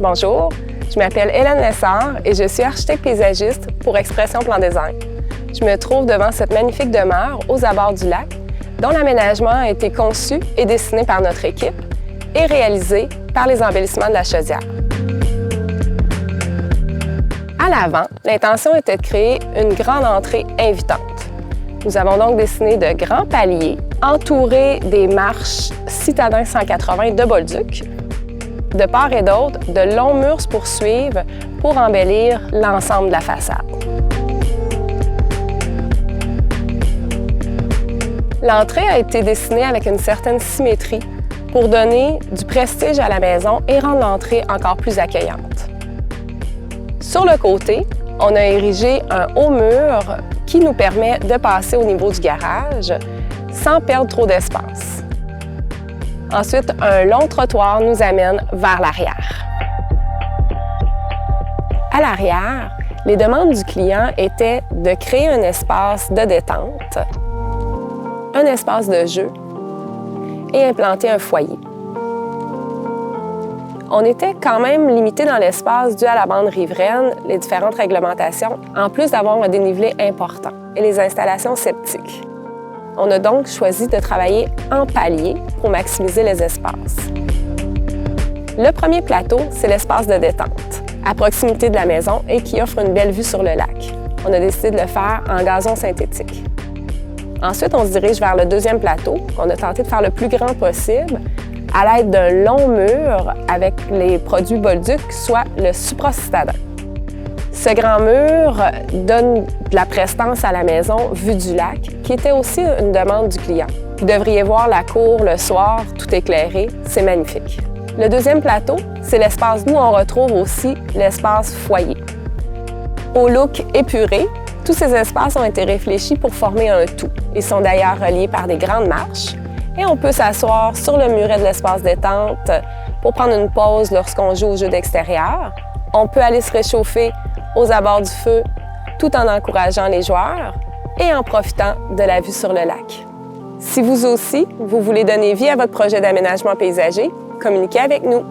Bonjour, je m'appelle Hélène Lessard et je suis architecte paysagiste pour Expression Plan Design. Je me trouve devant cette magnifique demeure aux abords du lac, dont l'aménagement a été conçu et dessiné par notre équipe et réalisé par les embellissements de la chaudière. À l'avant, l'intention était de créer une grande entrée invitante. Nous avons donc dessiné de grands paliers entourés des marches Citadin 180 de Bolduc. De part et d'autre, de longs murs se poursuivent pour embellir l'ensemble de la façade. L'entrée a été dessinée avec une certaine symétrie pour donner du prestige à la maison et rendre l'entrée encore plus accueillante. Sur le côté, on a érigé un haut mur qui nous permet de passer au niveau du garage sans perdre trop d'espace. Ensuite, un long trottoir nous amène vers l'arrière. À l'arrière, les demandes du client étaient de créer un espace de détente, un espace de jeu et implanter un foyer. On était quand même limité dans l'espace dû à la bande riveraine, les différentes réglementations, en plus d'avoir un dénivelé important et les installations septiques. On a donc choisi de travailler en palier pour maximiser les espaces. Le premier plateau, c'est l'espace de détente, à proximité de la maison et qui offre une belle vue sur le lac. On a décidé de le faire en gazon synthétique. Ensuite, on se dirige vers le deuxième plateau, qu'on a tenté de faire le plus grand possible, à l'aide d'un long mur avec les produits Bolduc, soit le supracitadin. Ce grand mur donne de la prestance à la maison vue du lac, qui était aussi une demande du client. Vous devriez voir la cour le soir, tout éclairé, c'est magnifique. Le deuxième plateau, c'est l'espace où on retrouve aussi l'espace foyer. Au look épuré, tous ces espaces ont été réfléchis pour former un tout. Ils sont d'ailleurs reliés par des grandes marches et on peut s'asseoir sur le muret de l'espace détente pour prendre une pause lorsqu'on joue aux jeux d'extérieur. On peut aller se réchauffer aux abords du feu tout en encourageant les joueurs et en profitant de la vue sur le lac. Si vous aussi, vous voulez donner vie à votre projet d'aménagement paysager, communiquez avec nous.